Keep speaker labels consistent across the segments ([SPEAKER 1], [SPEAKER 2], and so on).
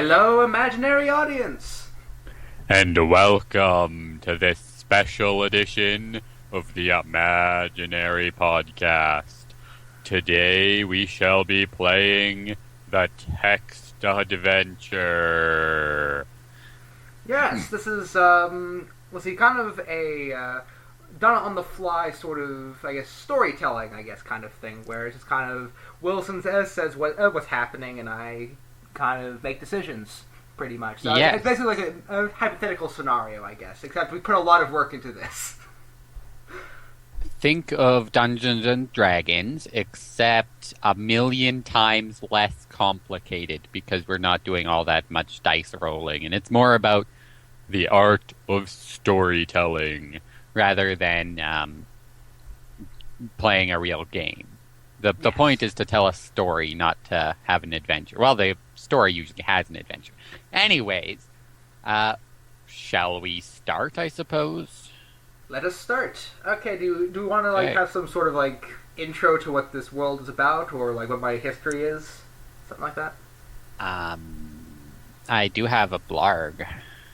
[SPEAKER 1] Hello, imaginary audience!
[SPEAKER 2] And welcome to this special edition of the Imaginary Podcast. Today we shall be playing the Text Adventure.
[SPEAKER 1] Yes, this is, kind of a, done on the fly sort of, storytelling, kind of thing, where it's just kind of, Wilson says what's happening, and I kind of make decisions, pretty much. So
[SPEAKER 2] Yes.
[SPEAKER 1] It's basically like a hypothetical scenario, I guess, except we put a lot of work into this.
[SPEAKER 2] Think of Dungeons and Dragons, except a million times less complicated because we're not doing all that much dice rolling, and it's more about the art of storytelling rather than playing a real game. The
[SPEAKER 1] Yes.
[SPEAKER 2] point is to tell a story, not to have an adventure. Well, the story usually has an adventure. Anyways, shall we start, I suppose?
[SPEAKER 1] Let us start. Okay, do we want to
[SPEAKER 2] Okay.
[SPEAKER 1] have some sort of intro to what this world is about, or what my history is, something like that?
[SPEAKER 2] I do have a blarg.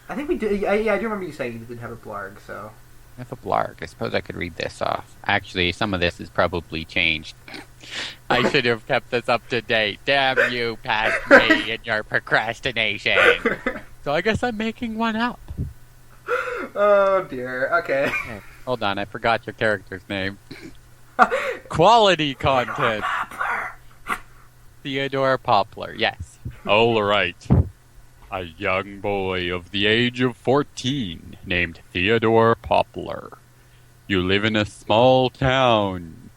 [SPEAKER 1] I think we did. Yeah, I do remember you saying you did have a blarg. So
[SPEAKER 2] I have a blarg. I suppose I could read this off. Actually, some of this is probably changed. I should have kept this up to date. Damn you, past me, and your procrastination. So I guess I'm making one up.
[SPEAKER 1] oh dear. Okay.
[SPEAKER 2] Hey, hold on, I forgot your character's name. Quality content. Theodore Poplar, yes. All right. A young boy of the age of 14 named Theodore Poplar. You live in a small town,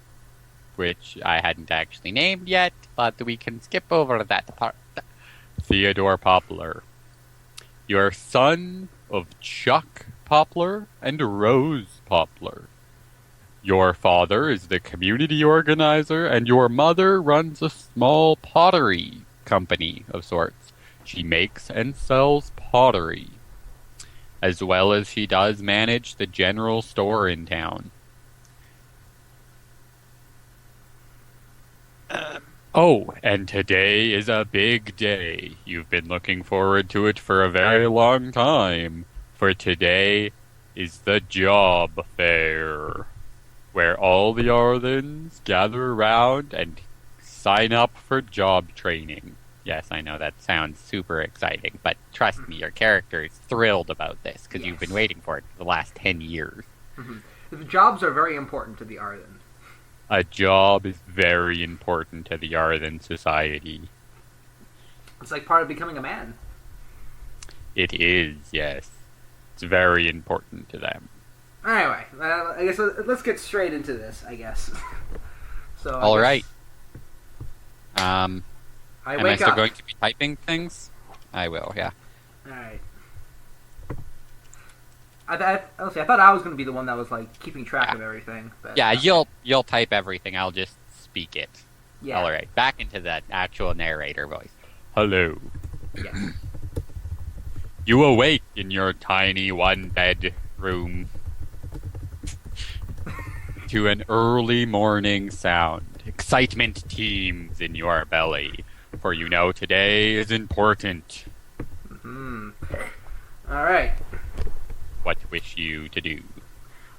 [SPEAKER 2] which I hadn't actually named yet, but we can skip over that part. Theodore Poplar. You're son of Chuck Poplar and Rose Poplar. Your father is the community organizer, and your mother runs a small pottery company of sorts. She makes and sells pottery, as well as she does manage the general store in town. Oh, and today is a big day. You've been looking forward to it for a very long time. For today is the job fair, where all the Arthans gather around and sign up for job training. Yes, I know that sounds super exciting, but trust me, your character is thrilled about this because you've been
[SPEAKER 1] Yes.
[SPEAKER 2] waiting for it for the last 10 years.
[SPEAKER 1] The jobs are very important to the Arden.
[SPEAKER 2] A job is very important to the Arthan society.
[SPEAKER 1] It's like part of becoming a man.
[SPEAKER 2] It is, yes. It's very important to them.
[SPEAKER 1] Anyway, I guess let's get straight into this. I guess. So.
[SPEAKER 2] All right.
[SPEAKER 1] I
[SPEAKER 2] Am I
[SPEAKER 1] wake
[SPEAKER 2] still
[SPEAKER 1] up.
[SPEAKER 2] going to be typing things? I will, yeah.
[SPEAKER 1] All right. I thought I was going to be the one that was keeping track of everything. But,
[SPEAKER 2] Yeah, you'll type everything. I'll just speak it.
[SPEAKER 1] Yeah.
[SPEAKER 2] All right, back into that actual narrator voice. Hello.
[SPEAKER 1] Yeah.
[SPEAKER 2] You awake in your tiny one-bed room to an early morning sound. Excitement teems in your belly, for you know today is important.
[SPEAKER 1] Hmm. All right.
[SPEAKER 2] What wish you to do?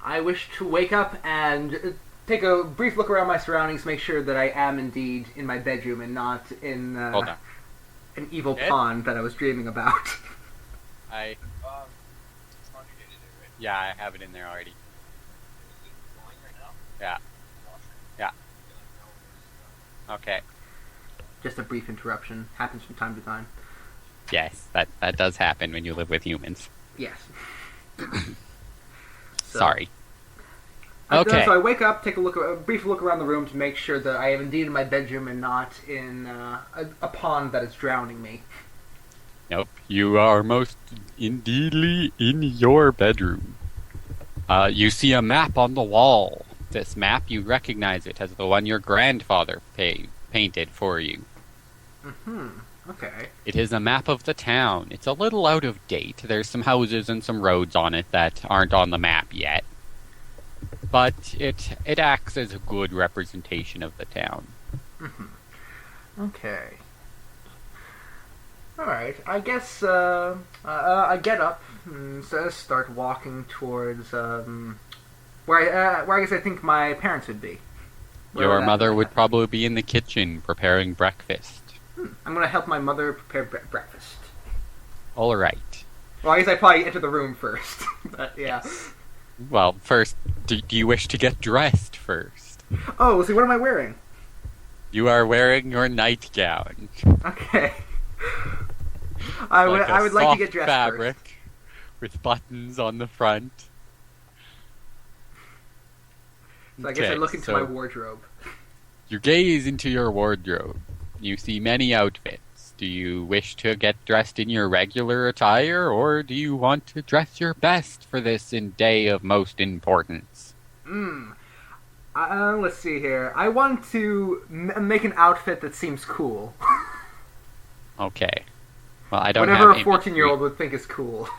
[SPEAKER 1] I wish to wake up and take a brief look around my surroundings, make sure that I am indeed in my bedroom and not in
[SPEAKER 2] Hold on.
[SPEAKER 1] an evil
[SPEAKER 2] Ed?
[SPEAKER 1] pond that I was dreaming about.
[SPEAKER 2] Yeah, I have it in there already. Yeah. Yeah. Okay.
[SPEAKER 1] Just a brief interruption. Happens from time to time.
[SPEAKER 2] Yes, that does happen when you live with humans.
[SPEAKER 1] Yes. So-
[SPEAKER 2] Sorry. Okay.
[SPEAKER 1] So I wake up, take a brief look around the room to make sure that I am indeed in my bedroom and not in a pond that is drowning me.
[SPEAKER 2] Nope. You are most indeedly in your bedroom. You see a map on the wall. This map, you recognize it as the one your grandfather painted for you.
[SPEAKER 1] Okay.
[SPEAKER 2] It is a map of the town. It's a little out of date. There's some houses and some roads on it that aren't on the map yet. But it acts as a good representation of the town.
[SPEAKER 1] Okay. Alright, I guess I get up and start walking towards where I guess I think my parents would be. Where
[SPEAKER 2] Your
[SPEAKER 1] that
[SPEAKER 2] mother
[SPEAKER 1] be?
[SPEAKER 2] would probably be in the kitchen preparing breakfast.
[SPEAKER 1] I'm gonna help my mother prepare breakfast.
[SPEAKER 2] All right.
[SPEAKER 1] Well, I guess I probably enter the room first. But yeah.
[SPEAKER 2] Well, first, do you wish to get dressed first?
[SPEAKER 1] Oh, let's see, what am I wearing?
[SPEAKER 2] You are wearing your nightgown.
[SPEAKER 1] Okay. I would like to get dressed
[SPEAKER 2] fabric
[SPEAKER 1] first.
[SPEAKER 2] with buttons on the front.
[SPEAKER 1] So I guess I
[SPEAKER 2] Okay,
[SPEAKER 1] look into
[SPEAKER 2] so
[SPEAKER 1] my wardrobe.
[SPEAKER 2] You gaze into your wardrobe. You see many outfits. Do you wish to get dressed in your regular attire, or do you want to dress your best for this day of most importance?
[SPEAKER 1] Let's see here. I want to make an outfit that seems cool.
[SPEAKER 2] Okay. Well, I don't
[SPEAKER 1] Whatever
[SPEAKER 2] have
[SPEAKER 1] a 14-year-old would think is cool.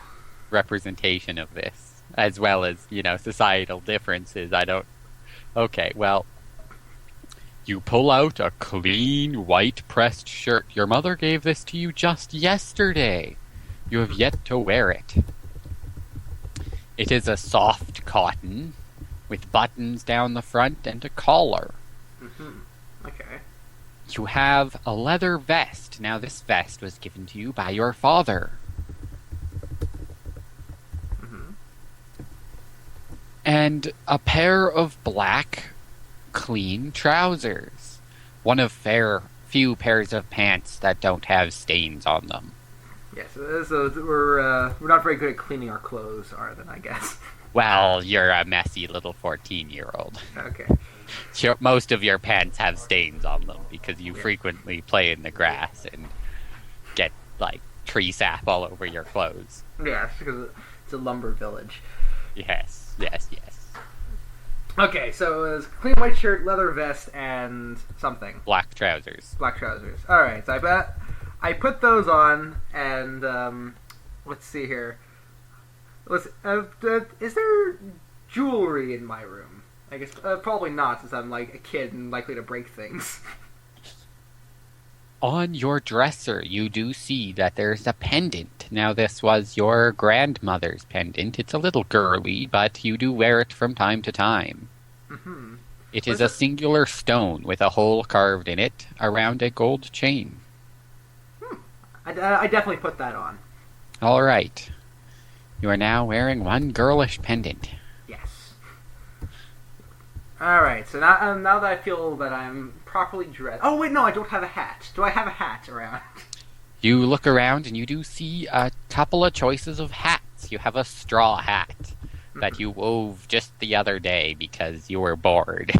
[SPEAKER 2] representation of this, as well as, societal differences. I don't... Okay, well... You pull out a clean, white pressed shirt. Your mother gave this to you just yesterday. You have yet to wear it. It is a soft cotton, with buttons down the front and a collar.
[SPEAKER 1] Okay.
[SPEAKER 2] You have a leather vest. Now, this vest was given to you by your father. And a pair of black, clean trousers. One of few pairs of pants that don't have stains on them.
[SPEAKER 1] Yes, so we're not very good at cleaning our clothes, are then, I guess.
[SPEAKER 2] Well, you're a messy little 14-year-old.
[SPEAKER 1] Okay.
[SPEAKER 2] Most of your pants have stains on them because you frequently play in the grass and get, tree sap all over your clothes.
[SPEAKER 1] Yeah, because it's a lumber village.
[SPEAKER 2] Yes.
[SPEAKER 1] Okay, so it's clean white shirt, leather vest, and something.
[SPEAKER 2] Black trousers.
[SPEAKER 1] Black trousers. Alright, so I put those on, and, let's see here. Is there jewelry in my room? I guess, probably not, since I'm, a kid and likely to break things.
[SPEAKER 2] On your dresser, you do see that there's a pendant. Now, this was your grandmother's pendant. It's a little girly, but you do wear it from time to time.
[SPEAKER 1] Mm-hmm.
[SPEAKER 2] It is a singular stone with a hole carved in it around a gold chain.
[SPEAKER 1] I definitely put that on.
[SPEAKER 2] All right. You are now wearing one girlish pendant.
[SPEAKER 1] Yes. Alright, so now that I feel that I'm properly dressed... Oh, wait, no, I don't have a hat. Do I have a hat around?
[SPEAKER 2] You look around and you do see a couple of choices of hats. You have a straw hat that you wove just the other day because you were bored.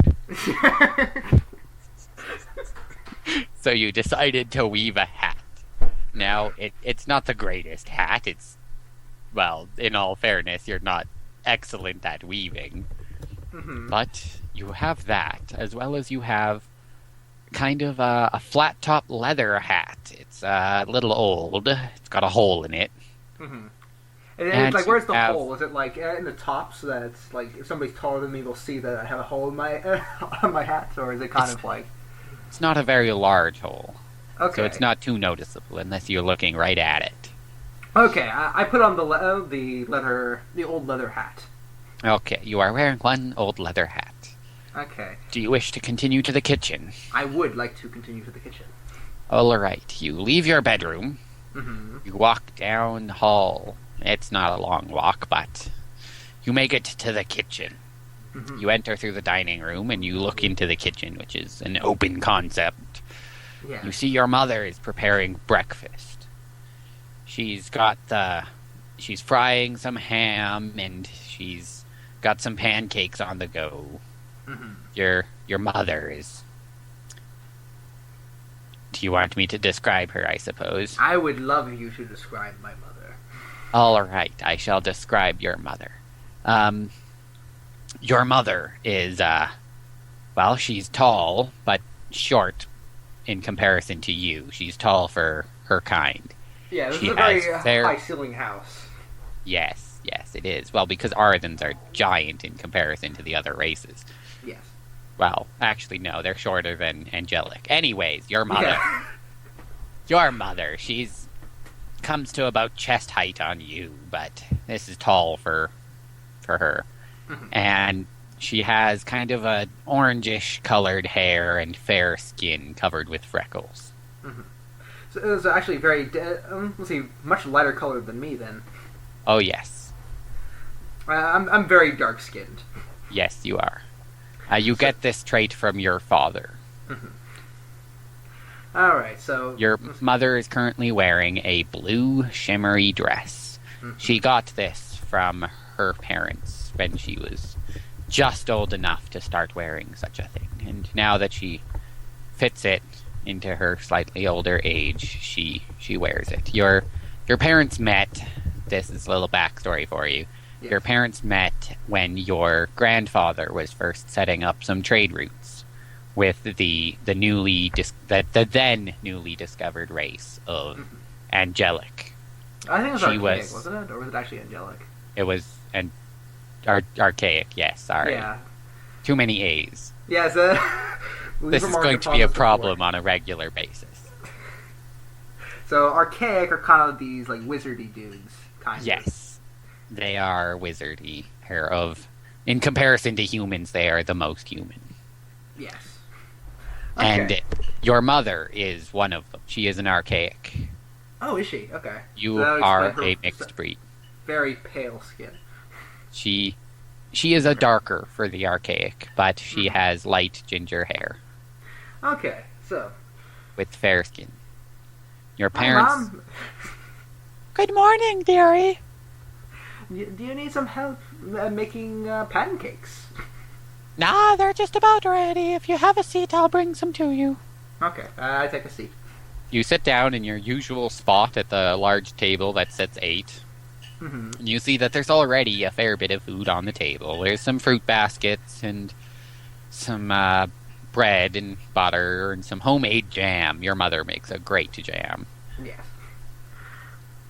[SPEAKER 2] So you decided to weave a hat. Now, it's not the greatest hat. Well, in all fairness, you're not excellent at weaving. But you have that, as well as you have kind of a flat-top leather hat. It's a little old. It's got a hole in it.
[SPEAKER 1] And it's where's the hole? Is it in the top so that it's if somebody's taller than me, they'll see that I have a hole in my on my hat, or is it kind of like?
[SPEAKER 2] It's not a very large hole.
[SPEAKER 1] Okay.
[SPEAKER 2] So it's not too noticeable unless you're looking right at it.
[SPEAKER 1] Okay, I put on the old leather hat.
[SPEAKER 2] Okay, you are wearing one old leather hat.
[SPEAKER 1] Okay.
[SPEAKER 2] Do you wish to continue to the kitchen?
[SPEAKER 1] I would like to continue to the kitchen.
[SPEAKER 2] All right. You leave your bedroom. You walk down the hall. It's not a long walk, but you make it to the kitchen. You enter through the dining room and you look into the kitchen, which is an open concept.
[SPEAKER 1] Yeah.
[SPEAKER 2] You see your mother is preparing breakfast. She's frying some ham and she's got some pancakes on the go. Your mother is... Do you want me to describe her, I suppose?
[SPEAKER 1] I would love you to describe my mother.
[SPEAKER 2] All right, I shall describe your mother. Your mother is, she's tall, but short in comparison to you. She's tall for her kind.
[SPEAKER 1] Yeah, this
[SPEAKER 2] She
[SPEAKER 1] is a very
[SPEAKER 2] has fair-
[SPEAKER 1] high-ceiling house.
[SPEAKER 2] Yes, it is. Well, because Ardens are giant in comparison to the other races.
[SPEAKER 1] Yes.
[SPEAKER 2] Well, actually, no, they're shorter than Angelic. Anyways, your mother.
[SPEAKER 1] Yeah.
[SPEAKER 2] Your mother, she's
[SPEAKER 3] comes to about chest height on you, but this is tall for her.
[SPEAKER 1] Mhm.
[SPEAKER 3] And she has kind of a orangish colored hair and fair skin covered with freckles.
[SPEAKER 1] So it was actually very, let's see, much lighter colored than me then.
[SPEAKER 3] Oh, yes.
[SPEAKER 1] I'm very dark skinned.
[SPEAKER 3] Yes, you are. You get this trait from your father.
[SPEAKER 1] Alright, so...
[SPEAKER 3] Your mother is currently wearing a blue, shimmery dress. She got this from her parents when she was just old enough to start wearing such a thing. And now that she fits it into her slightly older age, she wears it. Your parents met... This is a little backstory for you.
[SPEAKER 1] Yes.
[SPEAKER 3] Your parents met when your grandfather was first setting up some trade routes with the then newly discovered race of angelic.
[SPEAKER 1] I think it was
[SPEAKER 3] She
[SPEAKER 1] archaic,
[SPEAKER 3] was-
[SPEAKER 1] wasn't it? Or was it actually angelic?
[SPEAKER 3] It was archaic. Yes, sorry.
[SPEAKER 1] Yeah.
[SPEAKER 3] Too many A's.
[SPEAKER 1] Yes,
[SPEAKER 3] This is going to be a problem on a regular basis.
[SPEAKER 1] So archaic are kind of these like wizardy dudes, kind of.
[SPEAKER 3] Yes, they are wizardy. In comparison to humans, they are the most human.
[SPEAKER 1] Yes.
[SPEAKER 3] And
[SPEAKER 1] Okay.
[SPEAKER 3] your mother is one of them. She is an archaic.
[SPEAKER 1] Oh, is she? Okay.
[SPEAKER 3] You
[SPEAKER 1] So that would
[SPEAKER 3] are
[SPEAKER 1] explain
[SPEAKER 3] a
[SPEAKER 1] her
[SPEAKER 3] mixed breed.
[SPEAKER 1] very pale skin.
[SPEAKER 3] She is a darker for the archaic, but she has light ginger hair
[SPEAKER 1] Okay, so
[SPEAKER 3] with fair skin. Your
[SPEAKER 1] hi,
[SPEAKER 3] parents.
[SPEAKER 1] Mom.
[SPEAKER 3] Good morning, dearie.
[SPEAKER 1] Do you need some help making pancakes?
[SPEAKER 3] Nah, they're just about ready. If you have a seat, I'll bring some to you.
[SPEAKER 1] Okay, I take a seat.
[SPEAKER 3] You sit down in your usual spot at the large table that sits 8.
[SPEAKER 1] hmm
[SPEAKER 3] And you see that there's already a fair bit of food on the table. There's some fruit baskets and some bread and butter and some homemade jam. Your mother makes a great jam.
[SPEAKER 1] Yes.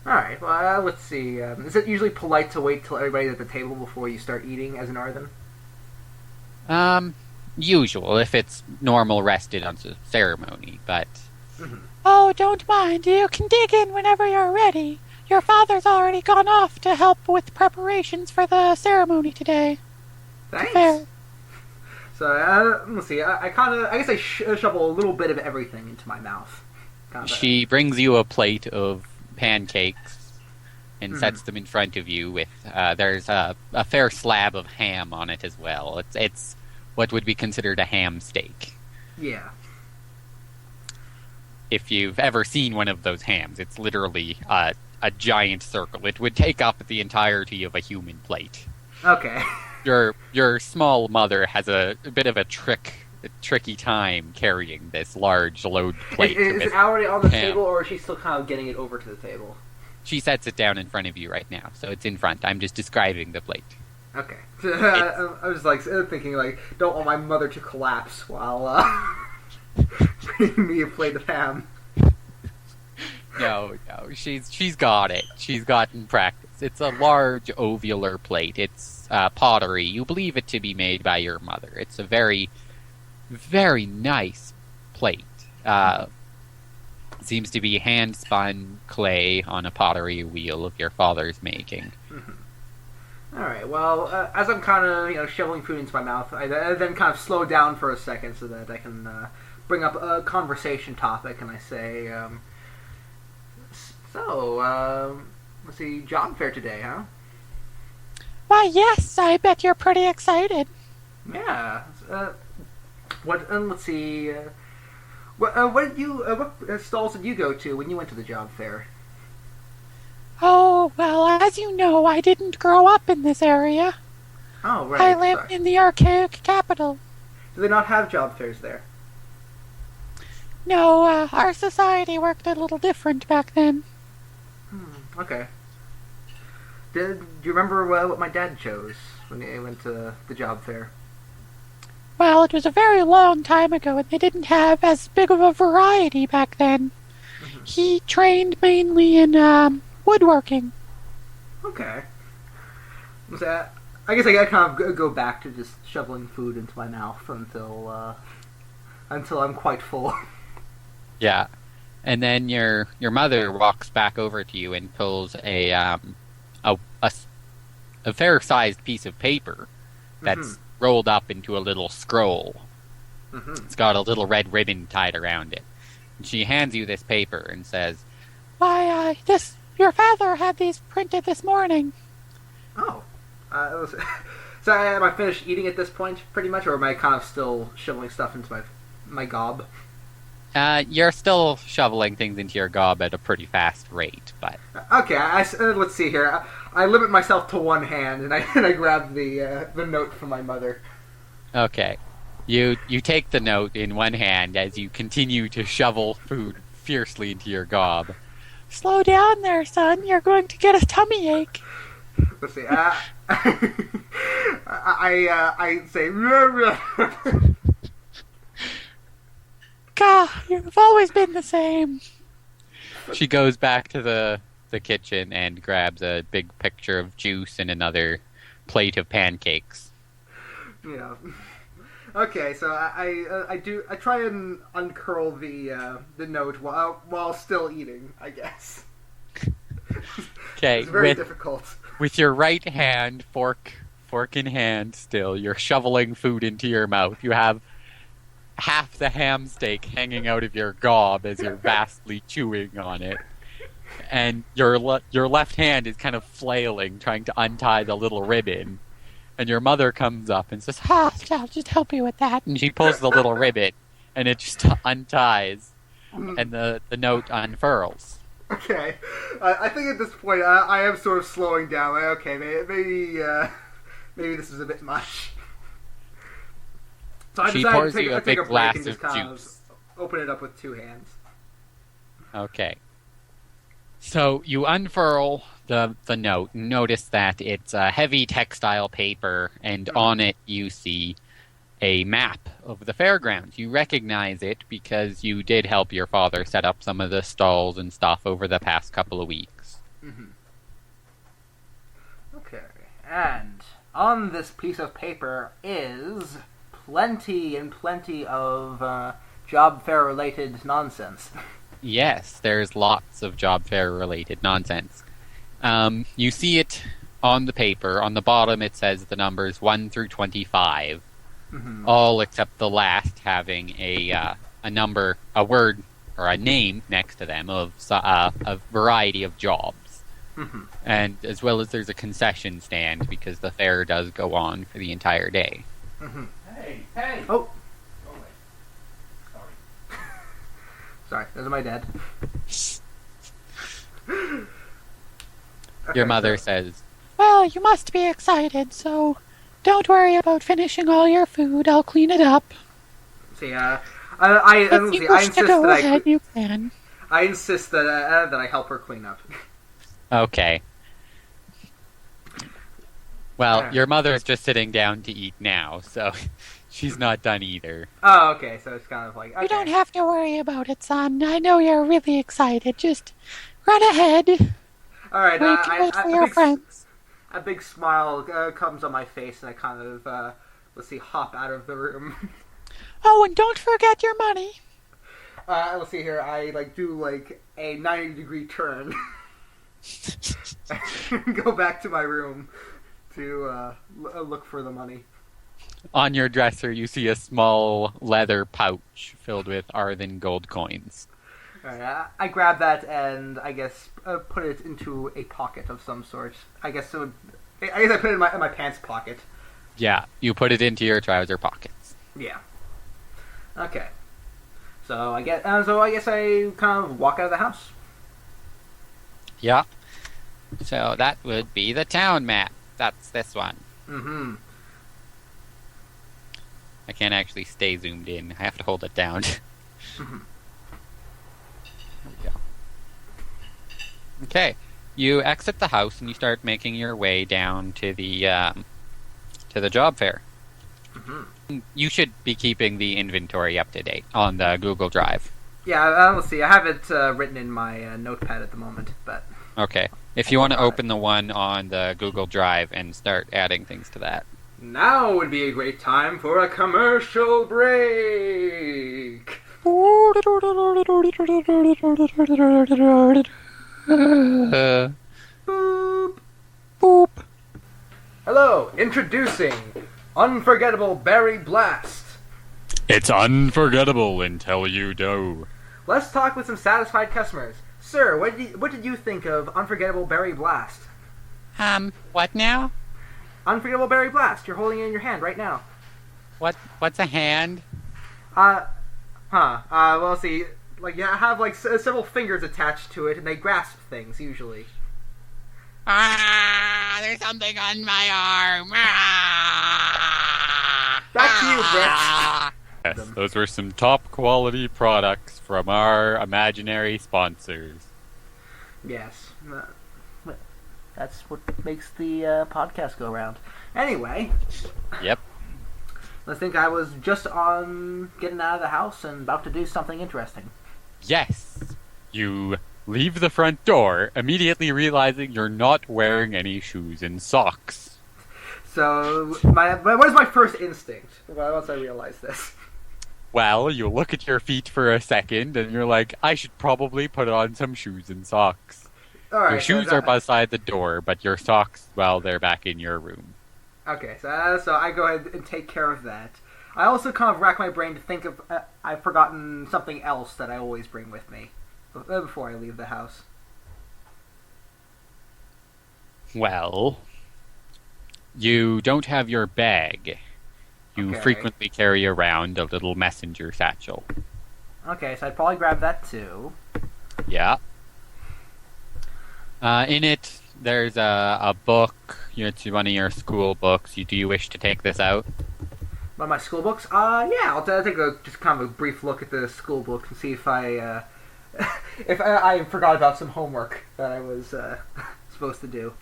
[SPEAKER 1] All right. Well, let's see. Is it usually polite to wait till everybody's at the table before you start eating as an Arthen?
[SPEAKER 3] Usual, if it's normal rested on ceremony, but...
[SPEAKER 1] Mhm.
[SPEAKER 3] Oh, don't mind. You can dig in whenever you're ready. Your father's already gone off to help with preparations for the ceremony today.
[SPEAKER 1] Thanks.
[SPEAKER 3] Fair.
[SPEAKER 1] So let's see. I guess I shovel a little bit of everything into my mouth. Kind of
[SPEAKER 3] She brings you a plate of pancakes and sets them in front of you with, there's a fair slab of ham on it as well. It's what would be considered a ham steak.
[SPEAKER 1] yeah.
[SPEAKER 3] If you've ever seen one of those hams, it's literally a giant circle. It would take up the entirety of a human plate.
[SPEAKER 1] Okay.
[SPEAKER 3] Your small mother has a bit of a tricky time carrying this large load plate.
[SPEAKER 1] Is
[SPEAKER 3] with
[SPEAKER 1] it already on the
[SPEAKER 3] ham.
[SPEAKER 1] table, or is she still kind of getting it over to the table?
[SPEAKER 3] She sets it down in front of you right now, so it's in front. I'm just describing the plate.
[SPEAKER 1] Okay. I was like thinking like, don't want my mother to collapse while bringing me a plate of ham.
[SPEAKER 3] No, she's got it. She's gotten practice. It's a large ovular plate. It's pottery. You believe it to be made by your mother. It's a very, very nice plate. Seems to be hand-spun clay on a pottery wheel of your father's making.
[SPEAKER 1] All right. Well, as I'm kind of shoveling food into my mouth, I then kind of slow down for a second so that I can bring up a conversation topic, and I say, let's see, job fair today, huh?
[SPEAKER 3] Why, yes, I bet you're pretty excited.
[SPEAKER 1] Yeah. Let's see. What stalls did you go to when you went to the job fair?
[SPEAKER 3] Oh, well, as you know, I didn't grow up in this area.
[SPEAKER 1] Oh, right.
[SPEAKER 3] I live
[SPEAKER 1] sorry.
[SPEAKER 3] in the archaic capital.
[SPEAKER 1] Do they not have job fairs there?
[SPEAKER 3] No, our society worked a little different back then.
[SPEAKER 1] Okay. Do you remember what my dad chose when he went to the job fair?
[SPEAKER 3] Well, it was a very long time ago, and they didn't have as big of a variety back then. He trained mainly in, woodworking.
[SPEAKER 1] Okay. So, I guess I gotta kind of go back to just shoveling food into my mouth until I'm quite full.
[SPEAKER 3] Yeah. And then your mother walks back over to you and pulls a fair-sized piece of paper that's rolled up into a little scroll. It's got a little red ribbon tied around it. And she hands you this paper and says, "Why, your father had these printed this morning."
[SPEAKER 1] Oh. So am I finished eating at this point, pretty much, or am I kind of still shoveling stuff into my gob?
[SPEAKER 3] You're still shoveling things into your gob at a pretty fast rate, but...
[SPEAKER 1] Okay, let's see here. I limit myself to one hand, and I grab the note from my mother.
[SPEAKER 3] Okay. You take the note in one hand as you continue to shovel food fiercely into your gob. "Slow down there, son. You're going to get a tummy ache."
[SPEAKER 1] Let's see. I say...
[SPEAKER 3] God, you've always been the same. She goes back to the kitchen and grabs a big picture of juice and another plate of pancakes.
[SPEAKER 1] Yeah. Okay, so I try and uncurl the note while still eating, I guess.
[SPEAKER 3] Okay,
[SPEAKER 1] it's very difficult.
[SPEAKER 3] With your right hand, fork in hand still, you're shoveling food into your mouth. You have half the ham steak hanging out of your gob as you're vastly chewing on it. And your left hand is kind of flailing, trying to untie the little ribbon. And your mother comes up and says, "I'll just help you with that." And she pulls the little ribbon, and it just unties, and the note unfurls.
[SPEAKER 1] Okay. I think at this point, I am sort of slowing down. Like, okay, maybe this is a bit much. So
[SPEAKER 3] She pours you a big glass of juice.
[SPEAKER 1] Open it up with two hands.
[SPEAKER 3] Okay. So you unfurl the note and notice that it's a heavy textile paper, and on it you see a map of the fairgrounds. You recognize it because you did help your father set up some of the stalls and stuff over the past couple of weeks.
[SPEAKER 1] Okay. And on this piece of paper is plenty of job fair related nonsense.
[SPEAKER 3] Yes, there's lots of job fair related nonsense. You see it on the paper. On the bottom it says the numbers 1 through 25. All except the last having a number, a word, or a name next to them of a variety of jobs. And as well as there's a concession stand because the fair does go on for the entire day.
[SPEAKER 1] Hey! Oh! Sorry, those are my dad.
[SPEAKER 3] Your mother says, "Well, you must be excited, so don't worry about finishing all your food. I'll clean it up."
[SPEAKER 1] See,
[SPEAKER 3] If you wish to go ahead, you can.
[SPEAKER 1] I insist that I help her clean up.
[SPEAKER 3] Okay. Well, your mother's just sitting down to eat now, so she's not done either.
[SPEAKER 1] Oh, okay, so it's kind of like... Okay.
[SPEAKER 4] You don't have to worry about it, son. I know you're really excited. Just run ahead.
[SPEAKER 1] Alright,
[SPEAKER 4] wait for your friends.
[SPEAKER 1] A big smile comes on my face, and I kind of, hop out of the room.
[SPEAKER 4] Oh, and don't forget your money.
[SPEAKER 1] Let's see here, I, do, a 90-degree turn. Go back to my room to look for the money.
[SPEAKER 3] On your dresser, you see a small leather pouch filled with Arthen gold coins.
[SPEAKER 1] Alright, I grab that and I guess put it into a pocket of some sort. I guess I put it in my pants pocket.
[SPEAKER 3] Yeah, you put it into your trouser pockets.
[SPEAKER 1] Yeah. Okay. So I guess I kind of walk out of the house.
[SPEAKER 3] Yeah. So that would be the town map. That's this one. I can't actually stay zoomed in. I have to hold it down. There we go. Okay. You exit the house and you start making your way down to the job fair. You should be keeping the inventory up to date on the Google Drive.
[SPEAKER 1] Yeah, let's see. I have it written in my notepad at the moment, but...
[SPEAKER 3] Okay. If you want to open the one on the Google Drive and start adding things to that.
[SPEAKER 1] Now would be a great time for a commercial break! Boop.
[SPEAKER 4] Boop.
[SPEAKER 1] Hello, introducing Unforgettable Berry Blast.
[SPEAKER 2] It's unforgettable until you do.
[SPEAKER 1] Let's talk with some satisfied customers. Sir, what did you think of Unforgettable Berry Blast?
[SPEAKER 3] What now?
[SPEAKER 1] Unforgettable Berry Blast. You're holding it in your hand right now.
[SPEAKER 3] What's a hand?
[SPEAKER 1] Well, see, like, you have, like, several fingers attached to it, and they grasp things, usually.
[SPEAKER 3] There's something on my arm.
[SPEAKER 1] Back to you, Brett.
[SPEAKER 2] Yes, those were some top quality products from our imaginary sponsors.
[SPEAKER 1] Yes. That's what makes the podcast go round. Anyway,
[SPEAKER 2] Yep.
[SPEAKER 1] I think I was just on getting out of the house and about to do something interesting.
[SPEAKER 2] Yes. You leave the front door, immediately realizing you're not wearing any shoes and socks.
[SPEAKER 1] So, what is my first instinct once I realize this?
[SPEAKER 2] Well, you look at your feet for a second, and you're like, I should probably put on some shoes and socks.
[SPEAKER 1] All right,
[SPEAKER 2] Your shoes are beside the door, but your socks, well, they're back in your room.
[SPEAKER 1] Okay, so I go ahead and take care of that. I also kind of rack my brain to think of I've forgotten something else that I always bring with me before I leave the house.
[SPEAKER 2] Well, you don't have your bag. You
[SPEAKER 1] Okay.
[SPEAKER 2] frequently carry around a little messenger satchel.
[SPEAKER 1] Okay, so I'd probably grab that too.
[SPEAKER 2] Yeah. In it, there's a book. It's one of your school books. Do you wish to take this out?
[SPEAKER 1] One of my school books? Yeah, I'll take just kind of a brief look at the school book and see if I forgot about some homework that I was supposed to do.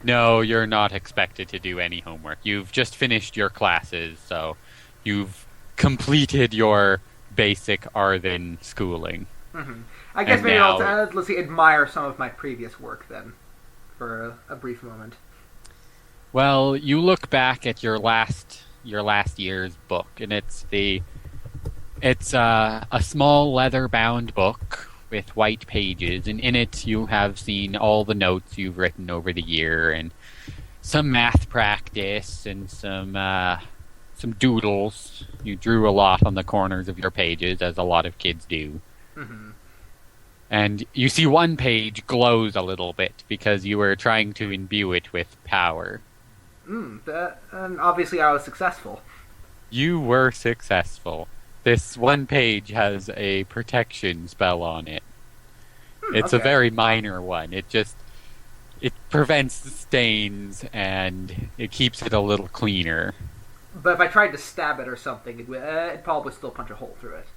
[SPEAKER 2] No, you're not expected to do any homework. You've just finished your classes, so you've completed your basic Arthen schooling.
[SPEAKER 1] Mm-hmm. I guess
[SPEAKER 2] And
[SPEAKER 1] maybe
[SPEAKER 2] now-
[SPEAKER 1] I'll let's see, admire some of my previous work then, for a brief moment.
[SPEAKER 2] Well, you look back at your last year's book, and it's a small leather-bound book with white pages, and in it you have seen all the notes you've written over the year, and some math practice, and some doodles. You drew a lot on the corners of your pages, as a lot of kids do.
[SPEAKER 1] Mm-hmm.
[SPEAKER 2] And you see one page glows a little bit because you were trying to imbue it with power.
[SPEAKER 1] And obviously I was successful.
[SPEAKER 2] You were successful. This one page has a protection spell on it. It's a
[SPEAKER 1] okay.
[SPEAKER 2] very minor one. It prevents the stains and it keeps it a little cleaner.
[SPEAKER 1] But if I tried to stab it or something, it'd probably still punch a hole through it.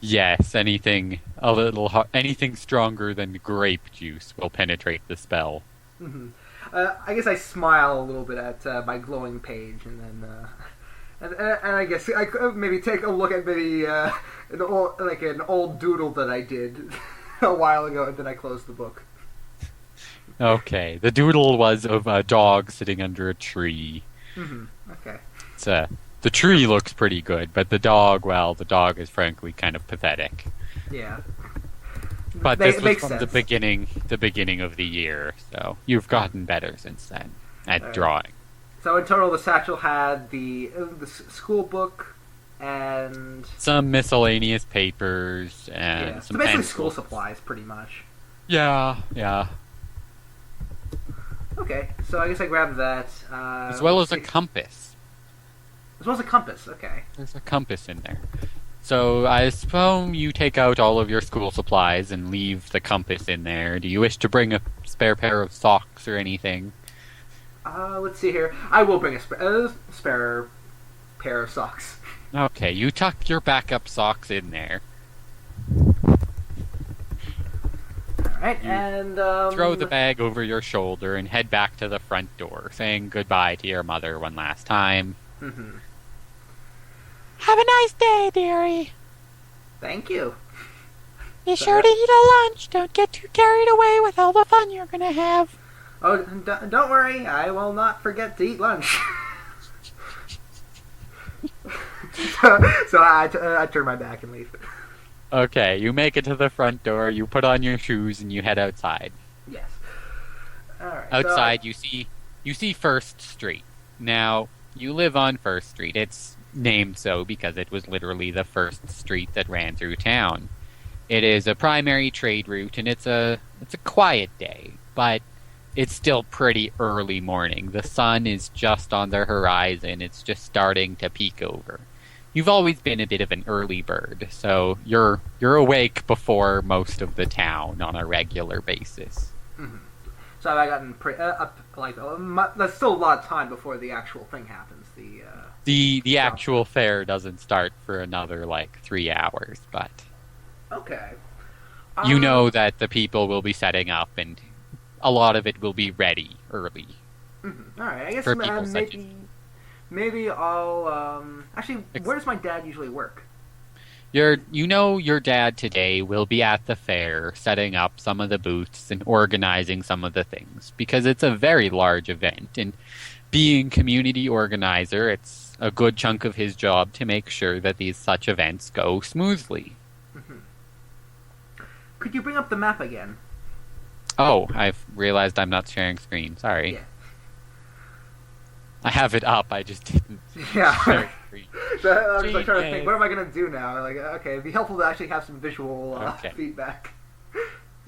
[SPEAKER 2] Yes, anything stronger than grape juice will penetrate the spell.
[SPEAKER 1] Mm-hmm. I guess I smile a little bit at my glowing page, and then and I guess I could maybe take a look at maybe an old doodle that I did a while ago, and then I close the book.
[SPEAKER 2] Okay, the doodle was of a dog sitting under a tree.
[SPEAKER 1] Mm-hmm. Okay.
[SPEAKER 2] The tree looks pretty good, but the dog is frankly kind of pathetic.
[SPEAKER 1] Yeah.
[SPEAKER 2] But this was
[SPEAKER 1] makes
[SPEAKER 2] from
[SPEAKER 1] sense.
[SPEAKER 2] the beginning of the year, so you've gotten better since then at
[SPEAKER 1] Alright.
[SPEAKER 2] drawing.
[SPEAKER 1] So in total, the satchel had the school book and
[SPEAKER 2] Some miscellaneous papers and
[SPEAKER 1] yeah, so
[SPEAKER 2] some
[SPEAKER 1] basically
[SPEAKER 2] pencils.
[SPEAKER 1] school supplies, pretty much.
[SPEAKER 2] Yeah.
[SPEAKER 1] Okay, so I guess I grabbed that.
[SPEAKER 2] As well as a
[SPEAKER 1] let's see.
[SPEAKER 2] compass.
[SPEAKER 1] As well as a compass. Okay.
[SPEAKER 2] There's a compass in there. So I suppose you take out all of your school supplies and leave the compass in there. Do you wish to bring a spare pair of socks or anything?
[SPEAKER 1] Let's see here. I will bring a spare pair of socks.
[SPEAKER 2] Okay, you tuck your backup socks in there.
[SPEAKER 1] Alright, and
[SPEAKER 2] Throw the bag over your shoulder and head back to the front door, saying goodbye to your mother one last time.
[SPEAKER 1] Mm-hmm.
[SPEAKER 4] Have a nice day, dearie.
[SPEAKER 1] Thank you.
[SPEAKER 4] Be sure to eat a lunch. Don't get too carried away with all the fun you're gonna have.
[SPEAKER 1] Oh, don't worry. I will not forget to eat lunch. so I turn my back and leave.
[SPEAKER 3] Okay, you make it to the front door, you put on your shoes, and you head outside.
[SPEAKER 1] Yes. All right.
[SPEAKER 3] Outside, you see First Street. Now, you live on First Street. It's named so because it was literally the first street that ran through town. It is a primary trade route, and it's a quiet day, but it's still pretty early morning. The sun is just on the horizon. It's just starting to peek over. You've always been a bit of an early bird, so you're awake before most of the town on a regular basis.
[SPEAKER 1] Mm-hmm. So have I gotten there's still a lot of time before the actual thing happens.
[SPEAKER 3] The actual fair doesn't start for another 3 hours, but
[SPEAKER 1] okay.
[SPEAKER 3] You know that the people will be setting up, and a lot of it will be ready early.
[SPEAKER 1] Mm-hmm. All right, I guess
[SPEAKER 3] for people such as
[SPEAKER 1] maybe I'll actually. Where does my dad usually work?
[SPEAKER 3] Your dad today will be at the fair setting up some of the booths and organizing some of the things because it's a very large event, and being community organizer, it's a good chunk of his job to make sure that such events go smoothly.
[SPEAKER 1] Mm-hmm. Could you bring up the map again?
[SPEAKER 3] Oh, I've realized I'm not sharing screen. Sorry.
[SPEAKER 1] Yeah.
[SPEAKER 3] I have it up, I just didn't
[SPEAKER 1] Yeah.
[SPEAKER 3] share screen.
[SPEAKER 1] So I was trying to think, what am I going to do now? Okay, it'd be helpful to actually have some visual feedback.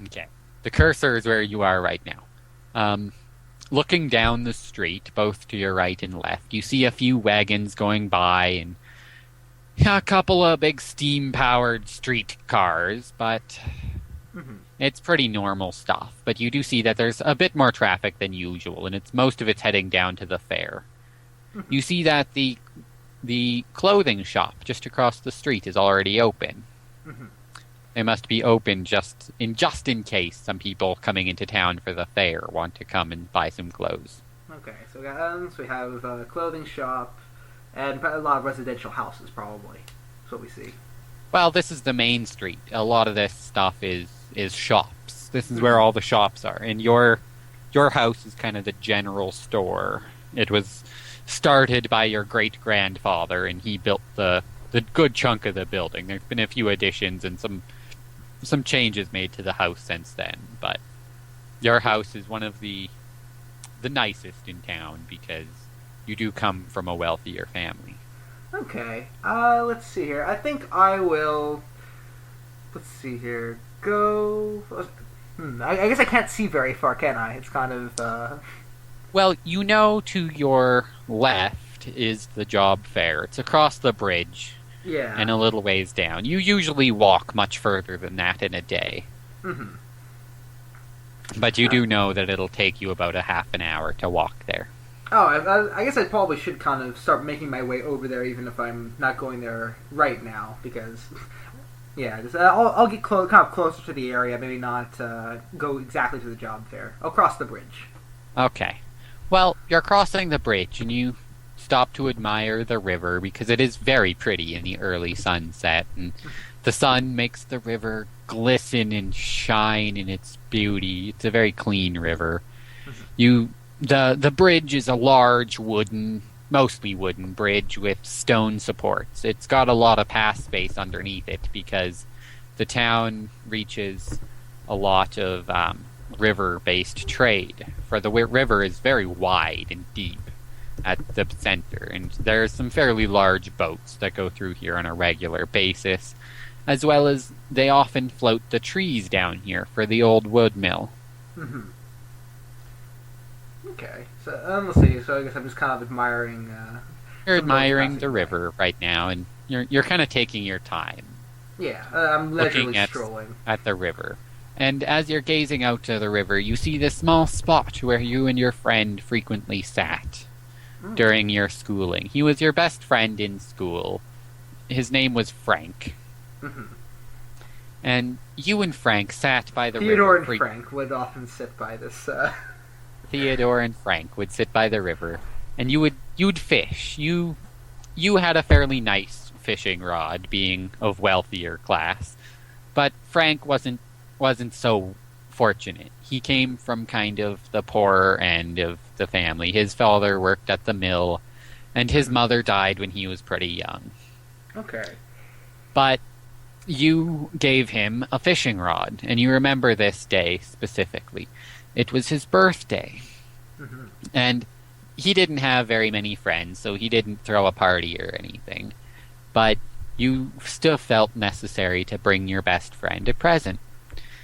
[SPEAKER 3] Okay. The cursor is where you are right now. Looking down the street, both to your right and left, you see a few wagons going by and a couple of big steam-powered street cars, but it's pretty normal stuff. But you do see that there's a bit more traffic than usual, and most of it's heading down to the fair. You see that the clothing shop just across the street is already open. They must be open just in case some people coming into town for the fair want to come and buy some clothes.
[SPEAKER 1] Okay, so we have a clothing shop and a lot of residential houses, probably. That's what we see.
[SPEAKER 3] Well, this is the main street. A lot of this stuff is shops. This is where all the shops are. And your house is kind of the general store. It was started by your great-grandfather, and he built the good chunk of the building. There's been a few additions and some changes made to the house since then, but your house is one of the nicest in town because you do come from a wealthier family.
[SPEAKER 1] Okay, let's see here. I think I will. Let's see here. Go. I guess I can't see very far, can I? It's kind of.
[SPEAKER 3] Well, to your left is the job fair. It's across the bridge.
[SPEAKER 1] Yeah.
[SPEAKER 3] And a little ways down. You usually walk much further than that in a day.
[SPEAKER 1] Mm-hmm.
[SPEAKER 3] But you do know that it'll take you about a half an hour to walk there.
[SPEAKER 1] Oh, I guess I probably should kind of start making my way over there, even if I'm not going there right now, because, yeah, I'll get kind of closer to the area, maybe not go exactly to the job fair. I'll cross the bridge.
[SPEAKER 3] Okay. Well, you're crossing the bridge, and you stop to admire the river, because it is very pretty in the early sunset, and the sun makes the river glisten and shine in its beauty. It's a very clean river. The bridge is a large mostly wooden bridge with stone supports. It's got a lot of pass space underneath it because the town reaches a lot of river-based trade. For the river is very wide and deep at the center, and there are some fairly large boats that go through here on a regular basis, as well as they often float the trees down here for the old wood mill.
[SPEAKER 1] Mm-hmm. Okay, so let's see. So I guess I'm just kind of admiring.
[SPEAKER 3] You're admiring the river right now, and you're kind of taking your time.
[SPEAKER 1] Yeah, I'm leisurely
[SPEAKER 3] looking
[SPEAKER 1] strolling
[SPEAKER 3] at the river. And as you're gazing out to the river, you see this small spot where you and your friend frequently sat during your schooling. He was your best friend in school. His name was Frank.
[SPEAKER 1] Mm-hmm.
[SPEAKER 3] And you and Frank sat by the
[SPEAKER 1] Theodore
[SPEAKER 3] river.
[SPEAKER 1] and Frank would often sit by this.
[SPEAKER 3] Theodore and Frank would sit by the river, and you'd fish. You had a fairly nice fishing rod, being of wealthier class, but Frank wasn't so fortunate. He came from kind of the poorer end of the family. His father worked at the mill, and his mother died when he was pretty young.
[SPEAKER 1] Okay.
[SPEAKER 3] But you gave him a fishing rod, and you remember this day specifically. It was his birthday,
[SPEAKER 1] Hmm.
[SPEAKER 3] and he didn't have very many friends, so he didn't throw a party or anything. But you still felt necessary to bring your best friend a present.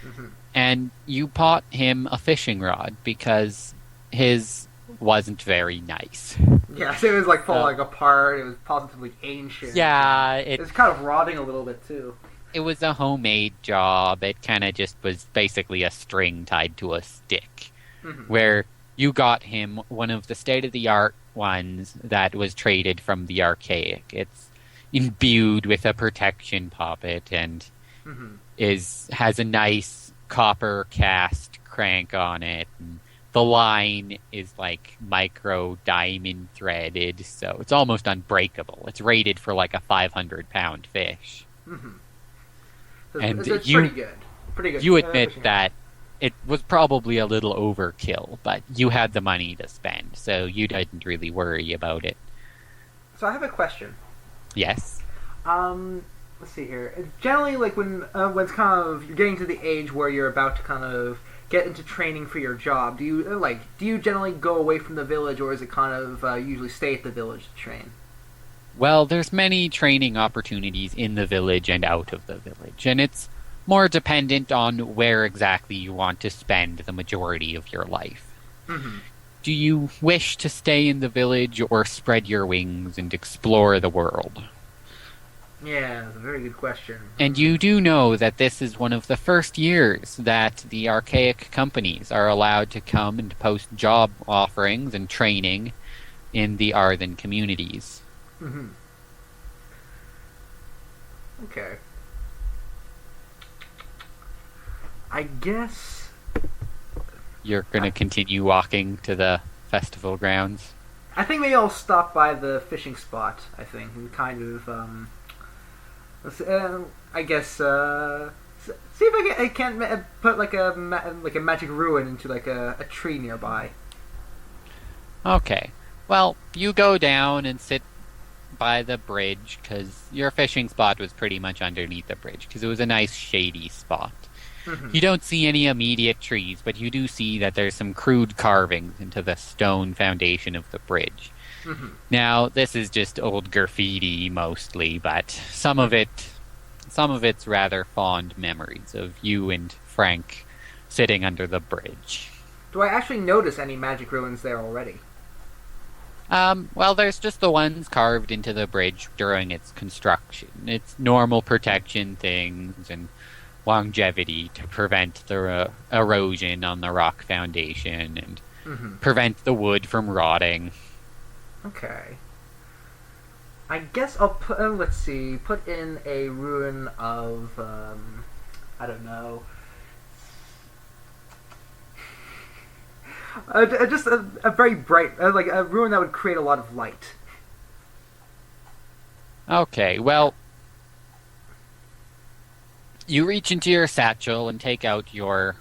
[SPEAKER 1] Hmm.
[SPEAKER 3] And you bought him a fishing rod because his wasn't very nice.
[SPEAKER 1] Yes, it was like falling apart. It was positively ancient.
[SPEAKER 3] Yeah,
[SPEAKER 1] It was kind of rotting a little bit too.
[SPEAKER 3] it was a homemade job. It kind of just was basically a string tied to a stick.
[SPEAKER 1] Hmm.
[SPEAKER 3] Where you got him one of the state-of-the-art ones that was traded from the archaic. It's imbued with a protection poppet and
[SPEAKER 1] Hmm.
[SPEAKER 3] has a nice copper cast crank on it. And the line is like micro diamond threaded, so it's almost unbreakable. It's rated for like a 500-pound fish.
[SPEAKER 1] Hmm.
[SPEAKER 3] And
[SPEAKER 1] It's
[SPEAKER 3] you-
[SPEAKER 1] pretty good. Pretty good.
[SPEAKER 3] You admit
[SPEAKER 1] fishing
[SPEAKER 3] that it was probably a little overkill, but you had the money to spend, so you didn't really worry about it.
[SPEAKER 1] rod. So I have a question.
[SPEAKER 3] Yes.
[SPEAKER 1] Let's see here. Generally, like when it's kind of you're getting to the age where you're about to kind of get into training for your job, do you generally go away from the village, or is it kind of usually stay at the village to train?
[SPEAKER 3] Well, there's many training opportunities in the village and out of the village, and it's more dependent on where exactly you want to spend the majority of your life.
[SPEAKER 1] Hmm.
[SPEAKER 3] Do you wish to stay in the village or spread your wings and explore the world?
[SPEAKER 1] Yeah, that's a very good question.
[SPEAKER 3] And you do know that this is one of the first years that the archaic companies are allowed to come and post job offerings and training in the Arthen communities.
[SPEAKER 1] Hmm. Okay. I guess.
[SPEAKER 3] You're going to continue walking to the festival grounds?
[SPEAKER 1] I think maybe I'll stop by the fishing spot. I think and kind of I guess see if I can't put like a magic ruin into like a tree nearby.
[SPEAKER 3] Okay. Well, you go down and sit by the bridge, because your fishing spot was pretty much underneath the bridge, because it was a nice shady spot.
[SPEAKER 1] Mhm.
[SPEAKER 3] You don't see any immediate trees, but you do see that there's some crude carvings into the stone foundation of the bridge.
[SPEAKER 1] Mhm.
[SPEAKER 3] Now, this is just old graffiti mostly, but some of it's rather fond memories of you and Frank sitting under the bridge.
[SPEAKER 1] Do I actually notice any magic ruins there already?
[SPEAKER 3] Well, there's just the ones carved into the bridge during its construction. It's normal protection things and longevity to prevent the erosion on the rock foundation and
[SPEAKER 1] Hmm.
[SPEAKER 3] prevent the wood from rotting.
[SPEAKER 1] Okay. I guess I'll put. Let's see. Put in a ruin of. I don't know. Just a very bright, like a ruin that would create a lot of light.
[SPEAKER 3] Okay, well, you reach into your satchel and take out your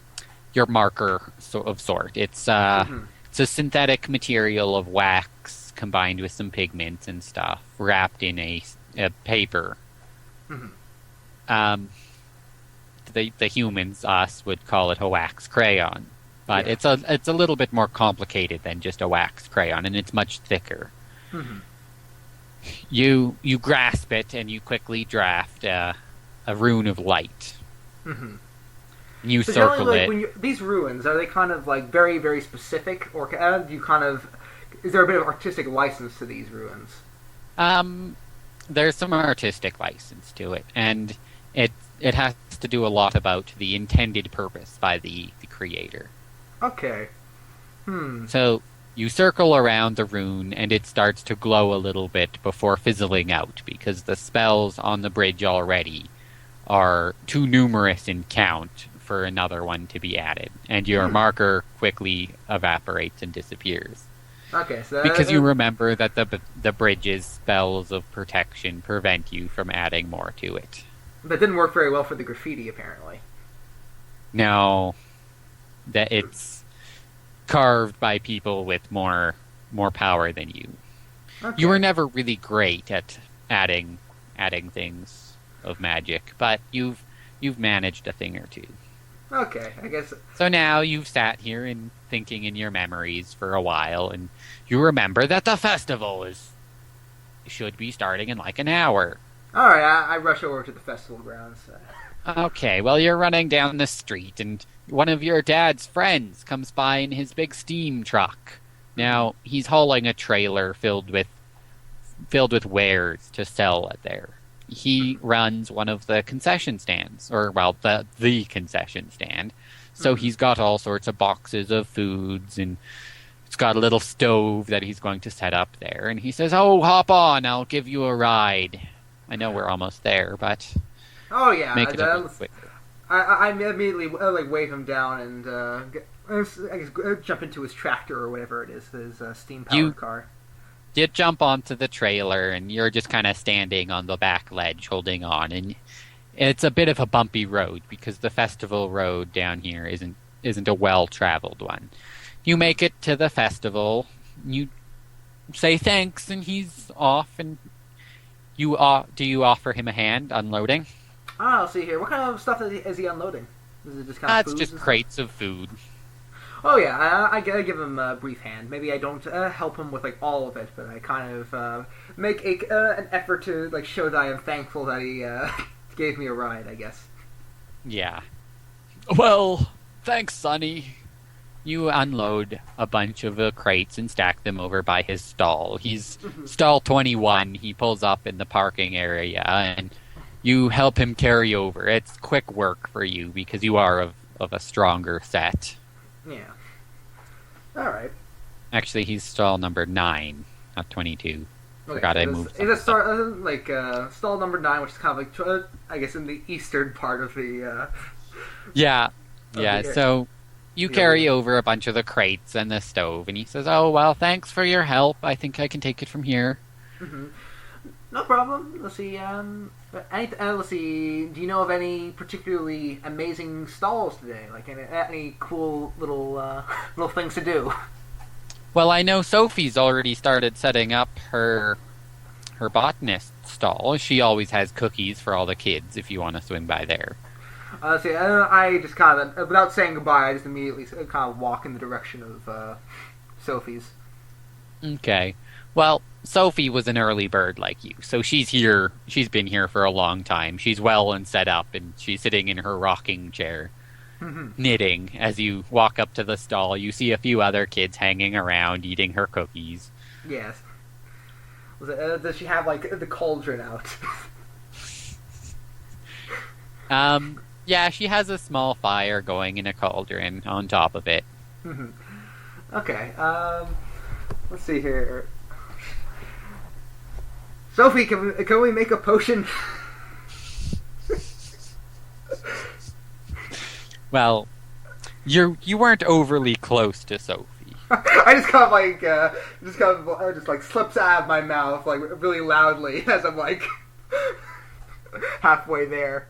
[SPEAKER 3] marker of sort. It's
[SPEAKER 1] Mhm.
[SPEAKER 3] it's a synthetic material of wax combined with some pigments and stuff, wrapped in a paper.
[SPEAKER 1] Mhm.
[SPEAKER 3] The humans, us, would call it a wax crayon, but
[SPEAKER 1] Yeah.
[SPEAKER 3] it's a little bit more complicated than just a wax crayon, and it's much thicker.
[SPEAKER 1] Mhm.
[SPEAKER 3] You grasp it and you quickly draft a rune of light.
[SPEAKER 1] Mhm.
[SPEAKER 3] You
[SPEAKER 1] So generally,
[SPEAKER 3] circle
[SPEAKER 1] like,
[SPEAKER 3] it.
[SPEAKER 1] when these ruins are they kind of like very very specific, or do you kind of is there a bit of artistic license to these ruins?
[SPEAKER 3] There's some artistic license to it, and it has to do a lot about the intended purpose by the creator.
[SPEAKER 1] Okay.
[SPEAKER 3] So you circle around the rune, and it starts to glow a little bit before fizzling out, because the spells on the bridge already are too numerous in count for another one to be added, and your marker quickly evaporates and disappears.
[SPEAKER 1] Okay. So
[SPEAKER 3] Because you remember that the bridge's spells of protection prevent you from adding more to it.
[SPEAKER 1] that didn't work very well for the graffiti, apparently.
[SPEAKER 3] No, that it's carved by people with more power than you.
[SPEAKER 1] Okay.
[SPEAKER 3] You were never really great at adding things. of magic, but you've managed a thing or two.
[SPEAKER 1] Okay, I guess.
[SPEAKER 3] So now you've sat here and thinking in your memories for a while, and you remember that the festival should be starting in like an hour.
[SPEAKER 1] All right, I rush over to the festival grounds.
[SPEAKER 3] Okay, well, you're running down the street, and one of your dad's friends comes by in his big steam truck. Now, he's hauling a trailer filled with wares to sell there. He runs one of the concession stands, or, well, the concession stand. So he's got all sorts of boxes of foods, and it's got a little stove that he's going to set up there. And he says, "Oh, hop on, I'll give you a ride." I know we're almost there, but
[SPEAKER 1] Oh yeah,
[SPEAKER 3] make it a bit quicker.
[SPEAKER 1] I immediately wave him down and I guess jump into his tractor or whatever it is, his steam powered car.
[SPEAKER 3] You jump onto the trailer, and you're just kind of standing on the back ledge holding on, and it's a bit of a bumpy road because the festival road down here isn't a well-traveled one. You make it to the festival, you say thanks, and he's off, and do you offer him a hand unloading?
[SPEAKER 1] Ah, I'll see here. What kind of stuff is he unloading? Is it just kind of
[SPEAKER 3] It's
[SPEAKER 1] foods
[SPEAKER 3] just
[SPEAKER 1] and
[SPEAKER 3] crates of food.
[SPEAKER 1] Oh yeah, I give him a brief hand. Maybe I don't help him with like all of it, but I kind of make an effort to like show that I am thankful that he gave me a ride, I guess.
[SPEAKER 3] Yeah. Well, thanks, Sonny. You unload a bunch of the crates and stack them over by his stall. He's stall 21. He pulls up in the parking area, and you help him carry over. It's quick work for you because you are of a stronger set.
[SPEAKER 1] Yeah. All right.
[SPEAKER 3] Actually, he's stall number 9, not 22.
[SPEAKER 1] Okay,
[SPEAKER 3] Forgot I
[SPEAKER 1] so
[SPEAKER 3] moved.
[SPEAKER 1] Is it stall number 9, which is kind of like I guess in the eastern part of the.
[SPEAKER 3] Yeah.
[SPEAKER 1] Okay.
[SPEAKER 3] So you carry over a bunch of the crates and the stove, and he says, "Oh well, thanks for your help. I think I can take it from here."
[SPEAKER 1] Mm-hmm. No problem. Let's see. Let's see. Do you know of any particularly amazing stalls today? Like any cool little things to do?
[SPEAKER 3] Well, I know Sophie's already started setting up her botanist stall. She always has cookies for all the kids if you want to swing by there.
[SPEAKER 1] Let's see. I just kind of, without saying goodbye, I just immediately kind of walk in the direction of Sophie's.
[SPEAKER 3] Okay. Well, Sophie was an early bird like you, so she's here. She's been here for a long time. She's well and set up, and she's sitting in her rocking chair, knitting. As you walk up to the stall, you see a few other kids hanging around, eating her cookies.
[SPEAKER 1] Yes. Does she have, like, the cauldron out?
[SPEAKER 3] Yeah, she has a small fire going in a cauldron on top of it.
[SPEAKER 1] Okay, let's see here. Sophie, can we make a potion?
[SPEAKER 3] Well, you weren't overly close to Sophie.
[SPEAKER 1] I just kind of like slips out of my mouth like really loudly as I'm like halfway there.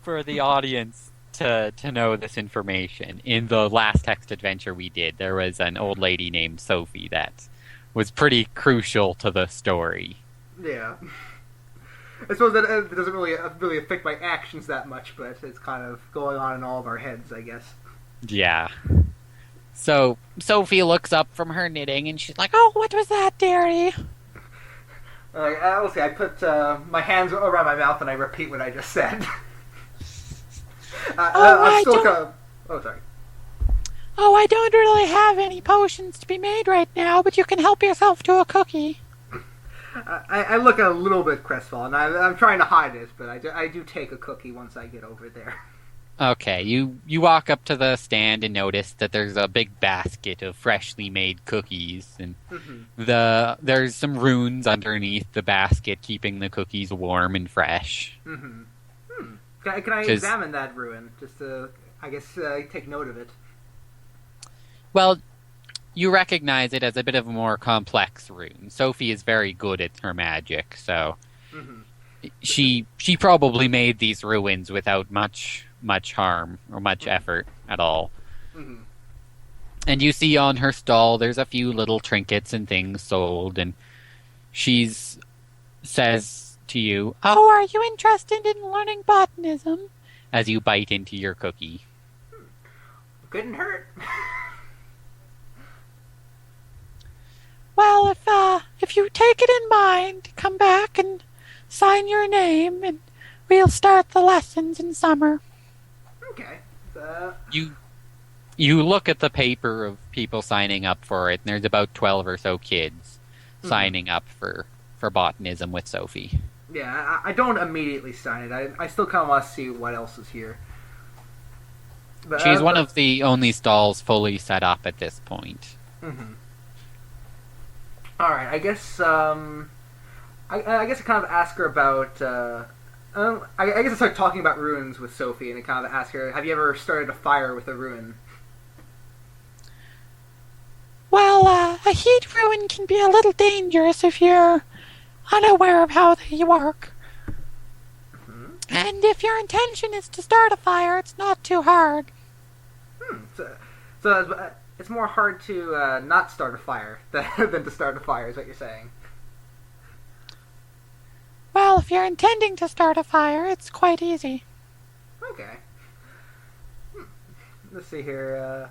[SPEAKER 3] For the audience to know this information, in the last text adventure we did, there was an old lady named Sophie that was pretty crucial to the story.
[SPEAKER 1] Yeah. I suppose that it doesn't really affect my actions that much, but it's kind of going on in all of our heads, I guess.
[SPEAKER 3] Yeah. So Sophie looks up from her knitting and she's like, "Oh, what was that, dearie?"
[SPEAKER 1] Let's see, I put my hands around my mouth and I repeat what I just said. I'm still kind of... Oh, sorry.
[SPEAKER 4] "Oh, I don't really have any potions to be made right now, but you can help yourself to a cookie."
[SPEAKER 1] I look a little bit crestfallen. I'm trying to hide it, but I do take a cookie once I get over there.
[SPEAKER 3] Okay, you walk up to the stand and notice that there's a big basket of freshly made cookies, and there's some runes underneath the basket keeping the cookies warm and fresh.
[SPEAKER 1] Can I examine that ruin? Just to, I guess, take note of it.
[SPEAKER 3] Well, you recognize it as a bit of a more complex rune. Sophie is very good at her magic, so she probably made these ruins without much harm or much effort at all. And you see on her stall there's a few little trinkets and things sold, and she's says to you,
[SPEAKER 4] Oh, are you interested in learning botanism?
[SPEAKER 3] as you bite into your cookie.
[SPEAKER 1] Couldn't hurt.
[SPEAKER 4] Well, if you take it in mind, come back and sign your name, and we'll start the lessons in summer.
[SPEAKER 1] Okay.
[SPEAKER 3] You look at the paper of people signing up for it, and there's about 12 or so kids signing up for botanism with Sophie.
[SPEAKER 1] Yeah, I don't immediately sign it. I still kind of want to see what else is here. But,
[SPEAKER 3] She's one of the only stalls fully set up at this point.
[SPEAKER 1] Mm-hmm. All right, I guess I guess I kind of ask her about. I guess I start talking about ruins with Sophie, and I kind of ask her, "Have you ever started a fire with a ruin?"
[SPEAKER 4] Well, a heat ruin can be a little dangerous if you're unaware of how they work.
[SPEAKER 1] Mm-hmm.
[SPEAKER 4] And if your intention is to start a fire, it's not too hard.
[SPEAKER 1] So it's more hard to not start a fire than to start a fire, is what you're saying.
[SPEAKER 4] Well, if you're intending to start a fire, it's quite easy.
[SPEAKER 1] Okay. Let's see here.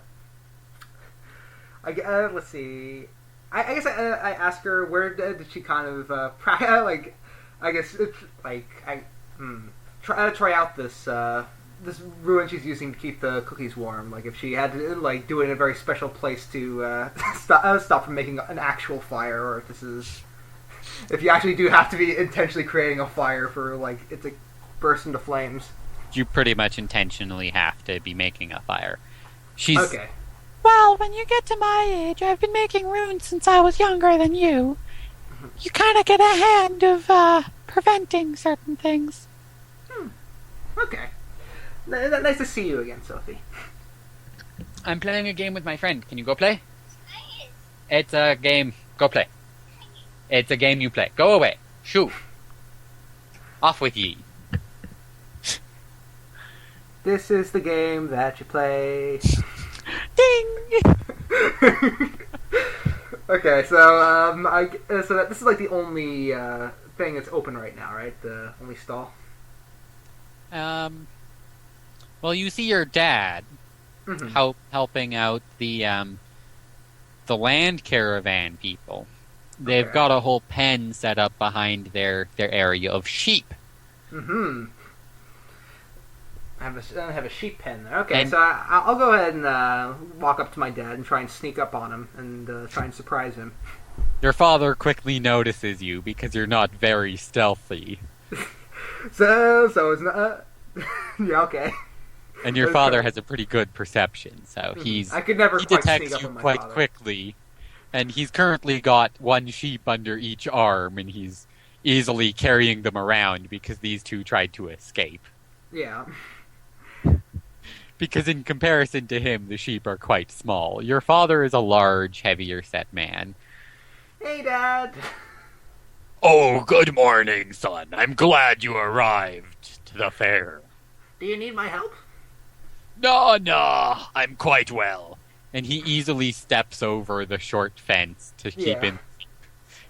[SPEAKER 1] Let's see. I guess I ask her where did she kind of like. I guess it's like try out this this ruin she's using to keep the cookies warm. Like if she had to like do it in a very special place to stop from making an actual fire, or if this is if you actually do have to be intentionally creating a fire for like it to burst into flames.
[SPEAKER 3] You pretty much intentionally have to be making a fire. She's
[SPEAKER 1] Okay.
[SPEAKER 4] Well, when you get to my age, I've been making runes since I was younger than you. You kind of get a hand of preventing certain things.
[SPEAKER 1] Okay. Nice to see you again, Sophie.
[SPEAKER 3] I'm playing a game with my friend. Can you go play? It's a game. Go play. It's a game you play. Go away. Shoo. Off with ye.
[SPEAKER 1] This is the game that you play.
[SPEAKER 4] Ding!
[SPEAKER 1] Okay, so this is like the only thing that's open right now, right? The only stall.
[SPEAKER 3] Well, you see your dad
[SPEAKER 1] Mm-hmm.
[SPEAKER 3] helping out the land caravan people. They've
[SPEAKER 1] Okay.
[SPEAKER 3] got a whole pen set up behind their area of sheep.
[SPEAKER 1] Mm-hmm. I have a sheep pen there. Okay,
[SPEAKER 3] And-
[SPEAKER 1] so I'll go ahead and walk up to my dad and try and sneak up on him and try and surprise him.
[SPEAKER 3] Your father quickly notices you because you're not very stealthy.
[SPEAKER 1] So it's not. Yeah, okay.
[SPEAKER 3] And your
[SPEAKER 1] That's
[SPEAKER 3] father
[SPEAKER 1] right.
[SPEAKER 3] has a pretty good perception, so
[SPEAKER 1] I could never
[SPEAKER 3] he
[SPEAKER 1] quite sneak
[SPEAKER 3] detects
[SPEAKER 1] up
[SPEAKER 3] you
[SPEAKER 1] on my
[SPEAKER 3] quite
[SPEAKER 1] father.
[SPEAKER 3] quickly. And he's currently got one sheep under each arm, and he's easily carrying them around because these two tried to escape.
[SPEAKER 1] Yeah.
[SPEAKER 3] Because in comparison to him, the sheep are quite small. Your father is a large, heavier set man.
[SPEAKER 1] Hey, Dad.
[SPEAKER 2] Oh, good morning, son. I'm glad you arrived to the fair.
[SPEAKER 1] Do you need my help?
[SPEAKER 2] No, I'm quite well.
[SPEAKER 3] And he easily steps over the short fence to keep
[SPEAKER 1] Yeah.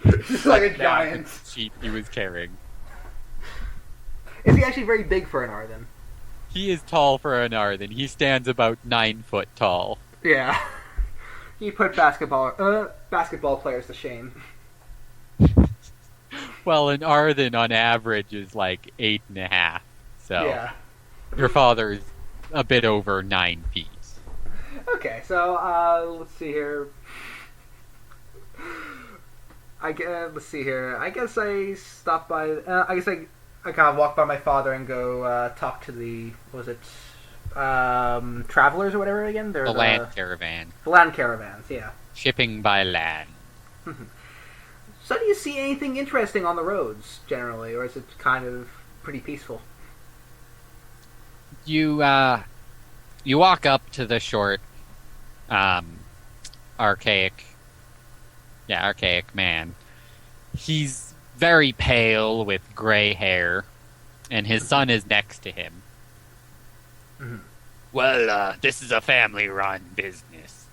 [SPEAKER 3] in
[SPEAKER 1] Just like a
[SPEAKER 3] down
[SPEAKER 1] giant.
[SPEAKER 3] the sheep he was carrying.
[SPEAKER 1] Is he actually very big for an Arden?
[SPEAKER 3] He is tall for an Arden. He stands about 9 foot tall.
[SPEAKER 1] Yeah. He put basketball players to shame.
[SPEAKER 3] Well, an Arden on average is like 8.5. So
[SPEAKER 1] Yeah.
[SPEAKER 3] your father is a bit over 9 feet.
[SPEAKER 1] Okay, so let's see here. Let's see here. I guess I stopped by. I guess I kind of walk by my father and go talk to the what was it travelers or whatever again? They're
[SPEAKER 3] The land caravan.
[SPEAKER 1] the land caravans. Yeah.
[SPEAKER 3] Shipping by land.
[SPEAKER 1] So do you see anything interesting on the roads generally, or is it kind of pretty peaceful?
[SPEAKER 3] You walk up to the short, archaic man. He's very pale with gray hair, and his son is next to him.
[SPEAKER 2] Well, this is a family-run business.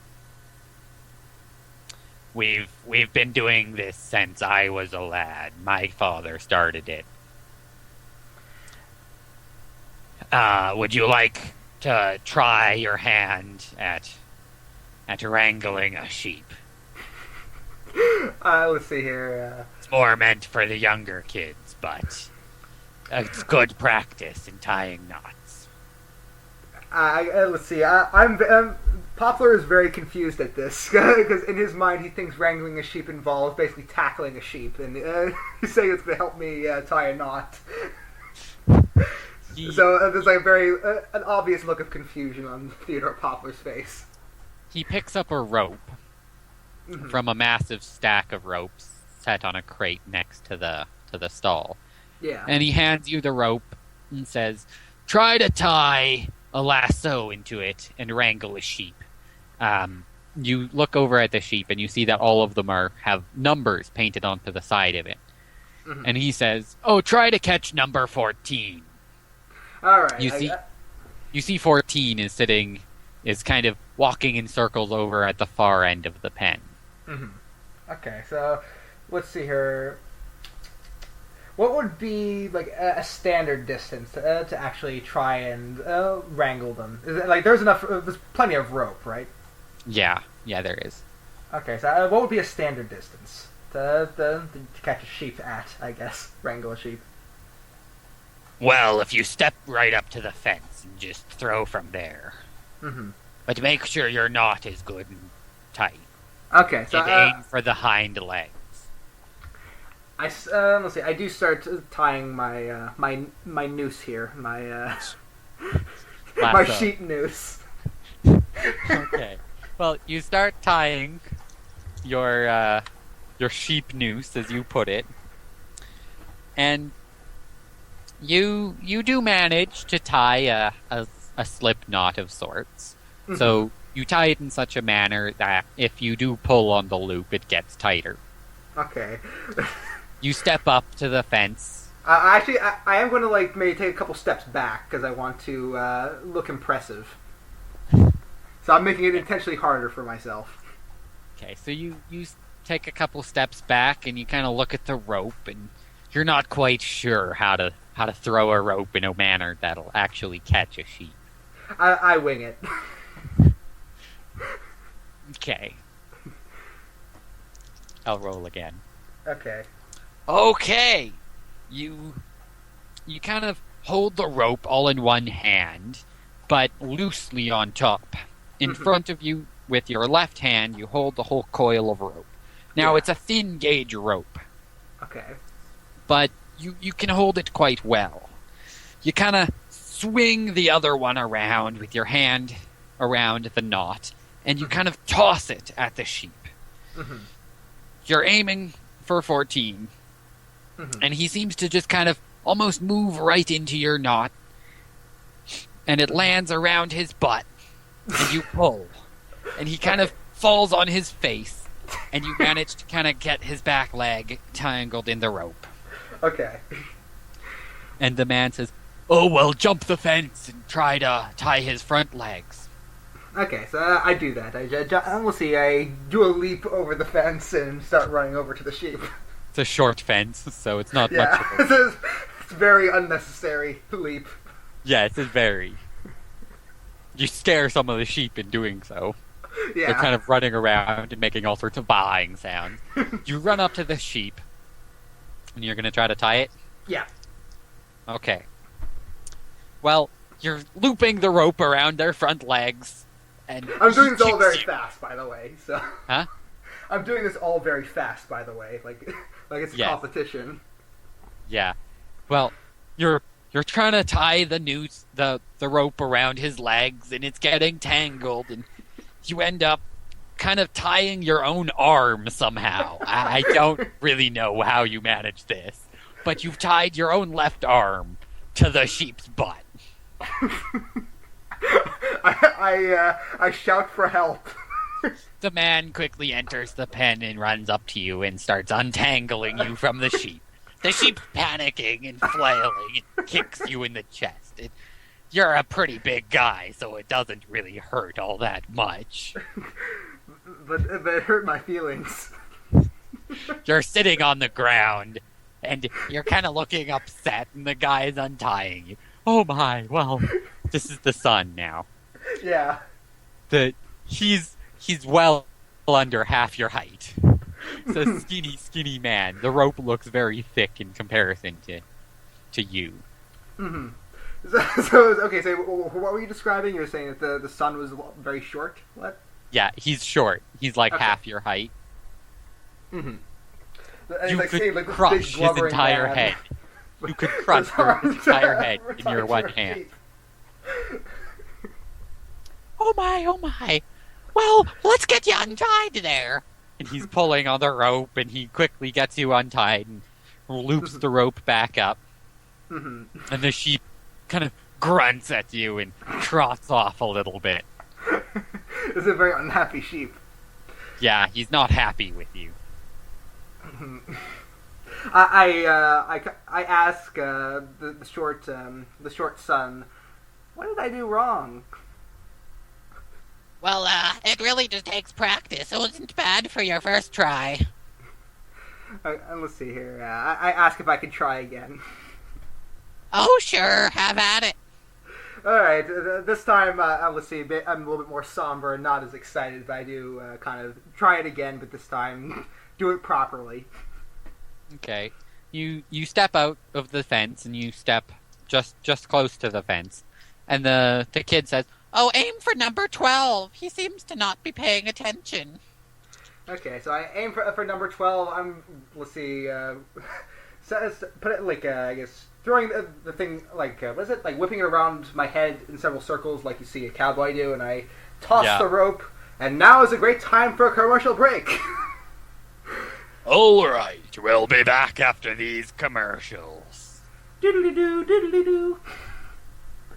[SPEAKER 3] We've been doing this since I was a lad. My father started it. Would you like to try your hand at wrangling a sheep?
[SPEAKER 1] Let's see here.
[SPEAKER 3] It's more meant for the younger kids, but it's good practice in tying knots.
[SPEAKER 1] Let's see. Poplar is very confused at this because in his mind he thinks wrangling a sheep involves basically tackling a sheep, and he's saying it's going to help me tie a knot. So there's like an obvious look of confusion on Theodore Poplar's face.
[SPEAKER 3] He picks up a rope from a massive stack of ropes set on a crate next to the stall.
[SPEAKER 1] Yeah.
[SPEAKER 3] And he hands you the rope and says, "Try to tie a lasso into it and wrangle a sheep." You look over at the sheep and you see that all of them have numbers painted onto the side of it. Mm-hmm. And he says, "Oh, try to catch number 14."
[SPEAKER 1] All right.
[SPEAKER 3] You see 14 is kind of walking in circles over at the far end of the pen.
[SPEAKER 1] Mm-hmm. Okay, so let's see here. What would be like a standard distance to actually try and wrangle them? Is it, like there's plenty of rope, right?
[SPEAKER 3] Yeah, there is.
[SPEAKER 1] Okay, so what would be a standard distance to catch a sheep at? I guess wrangle a sheep.
[SPEAKER 3] Well, if you step right up to the fence and just throw from there.
[SPEAKER 1] Mm-hmm.
[SPEAKER 3] But make sure your knot is good and tight.
[SPEAKER 1] Okay, so
[SPEAKER 3] and aim for the hind legs.
[SPEAKER 1] Let's see. I do start tying my my noose here. My my sheep noose.
[SPEAKER 3] Okay. Well, you start tying your sheep noose, as you put it, and you do manage to tie a slip knot of sorts. Mm-hmm. So you tie it in such a manner that if you do pull on the loop, it gets tighter.
[SPEAKER 1] Okay.
[SPEAKER 3] You step up to the fence.
[SPEAKER 1] Actually, I am going to maybe take a couple steps back because I want to look impressive. So I'm making it intentionally harder for myself.
[SPEAKER 3] Okay, so you take a couple steps back and you kind of look at the rope, and you're not quite sure how to throw a rope in a manner that'll actually catch a sheep.
[SPEAKER 1] I wing it.
[SPEAKER 3] Okay. I'll roll again.
[SPEAKER 1] Okay.
[SPEAKER 3] Okay! You kind of hold the rope all in one hand, but loosely on top. In front of you, with your left hand, you hold the whole coil of rope. Now, it's a thin gauge rope.
[SPEAKER 1] Okay.
[SPEAKER 3] But you can hold it quite well. You kind of swing the other one around with your hand around the knot, and you kind of toss it at the sheep. Mm-hmm. You're aiming for 14, and he seems to just kind of almost move right into your knot, and it lands around his butt, and you pull, and he kind of falls on his face, and you manage to kind of get his back leg tangled in the rope.
[SPEAKER 1] Okay.
[SPEAKER 3] And the man says, "Oh, well, jump the fence and try to tie his front legs."
[SPEAKER 1] Okay, so I do that. We'll see. I do a leap over the fence and start running over to the sheep.
[SPEAKER 3] It's a short fence, so it's not
[SPEAKER 1] much
[SPEAKER 3] of a...
[SPEAKER 1] It's very unnecessary leap.
[SPEAKER 3] Yes, it's very. You scare some of the sheep in doing so.
[SPEAKER 1] Yeah.
[SPEAKER 3] They're kind of running around and making all sorts of baaing sounds. You run up to the sheep, and you're going to try to tie it?
[SPEAKER 1] Yeah.
[SPEAKER 3] Okay. Well, you're looping the rope around their front legs, and
[SPEAKER 1] I'm doing this all very fast, by the way. So.
[SPEAKER 3] Huh?
[SPEAKER 1] I'm doing this all very fast, by the way. Like it's a competition.
[SPEAKER 3] Yeah. Well, you're trying to tie the noose, the rope around his legs, and it's getting tangled, and you end up kind of tying your own arm somehow. I don't really know how you manage this, but you've tied your own left arm to the sheep's butt.
[SPEAKER 1] I shout for help.
[SPEAKER 3] The man quickly enters the pen and runs up to you and starts untangling you from the sheep. The sheep's panicking and flailing and kicks you in the chest. You're a pretty big guy, so it doesn't really hurt all that much.
[SPEAKER 1] but it hurt my feelings.
[SPEAKER 3] You're sitting on the ground, and you're kind of looking upset, and the guy is untying you. Oh my, well, this is the son now.
[SPEAKER 1] Yeah.
[SPEAKER 3] He's well under half your height. It's a skinny man. The rope looks very thick in comparison to you.
[SPEAKER 1] Mm-hmm. So what were you describing? You were saying that the son was very short? What?
[SPEAKER 3] Yeah, he's short. He's like
[SPEAKER 1] Okay.
[SPEAKER 3] half your height.
[SPEAKER 1] Mm-hmm.
[SPEAKER 3] You could crush his entire head. You could crush his entire head in your one hand.
[SPEAKER 4] Oh my. Well, let's get you untied
[SPEAKER 3] There. And he's pulling on the rope, and he quickly gets you untied and loops the rope back up.
[SPEAKER 1] Mm-hmm.
[SPEAKER 3] And the sheep kind of grunts at you and trots off a little bit.
[SPEAKER 1] It's a very unhappy sheep.
[SPEAKER 3] Yeah, he's not happy with you.
[SPEAKER 1] I ask the short son, what did I do wrong?
[SPEAKER 4] Well, it really just takes practice. It wasn't bad for your first try.
[SPEAKER 1] Let's see here. I ask if I could try again.
[SPEAKER 4] Oh, sure, have at it.
[SPEAKER 1] All right. This time, let's see. I'm a little bit more somber and not as excited, but I do kind of try it again. But this time, do it properly.
[SPEAKER 3] Okay. You step out of the fence, and you step just close to the fence. And the kid says,
[SPEAKER 4] Oh, aim for number 12. He seems to not be paying attention.
[SPEAKER 1] Okay, so I aim for number 12. Let's see. Put it like I guess throwing the thing like what is it, like whipping it around my head in several circles like you see a cowboy do, and I toss the rope. And now is a great time for a commercial break.
[SPEAKER 2] All right, we'll be back after these commercials.
[SPEAKER 1] Diddly-doo, diddly-doo.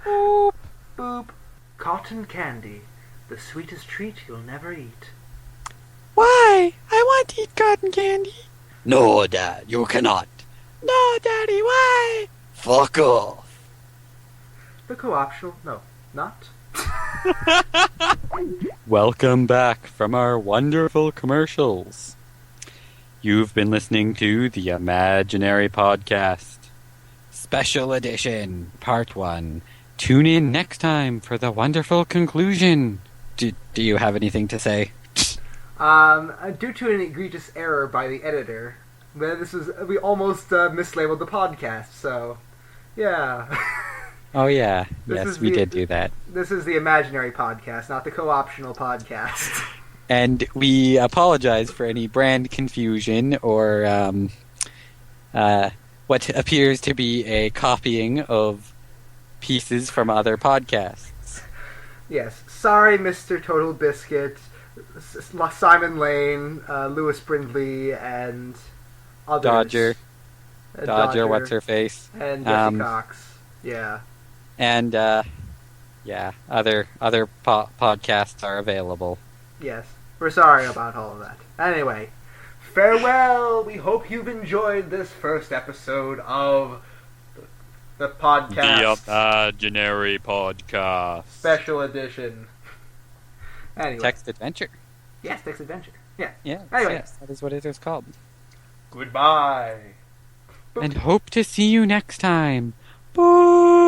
[SPEAKER 1] Boop, boop. Cotton candy, the sweetest treat you'll never eat.
[SPEAKER 4] Why? I want to eat cotton candy.
[SPEAKER 2] No, Dad, you cannot.
[SPEAKER 4] No, Daddy, why?
[SPEAKER 2] Fuck off.
[SPEAKER 1] The co-optional, no, not.
[SPEAKER 2] Welcome back from our wonderful commercials. You've been listening to the Imaginary Podcast. Special Edition, Part 1. Tune in next time for the wonderful conclusion. Do you have anything to say?
[SPEAKER 1] Due to an egregious error by the editor, we almost mislabeled the podcast, so, yeah.
[SPEAKER 2] Oh yeah,
[SPEAKER 1] This
[SPEAKER 2] yes,
[SPEAKER 1] is
[SPEAKER 2] we
[SPEAKER 1] the-
[SPEAKER 2] did do that.
[SPEAKER 1] This is the Imaginary Podcast, not the co-optional podcast.
[SPEAKER 2] And we apologize for any brand confusion or what appears to be a copying of pieces from other podcasts.
[SPEAKER 1] Yes, sorry, Mr. Total Biscuit, Simon Lane, Lewis Brindley, and others.
[SPEAKER 2] Dodger, what's her face?
[SPEAKER 1] And Jesse Cox. Yeah.
[SPEAKER 2] And other podcasts are available.
[SPEAKER 1] Yes. We're sorry about all of that. Anyway, farewell. We hope you've enjoyed this first episode of the podcast.
[SPEAKER 2] The Imaginary Podcast.
[SPEAKER 1] Special edition. Anyway.
[SPEAKER 2] Text Adventure.
[SPEAKER 1] Yes, Text Adventure. Yeah.
[SPEAKER 2] Yes,
[SPEAKER 1] Anyway.
[SPEAKER 2] yes, that is what it is called.
[SPEAKER 1] Goodbye.
[SPEAKER 2] And hope to see you next time. Bye.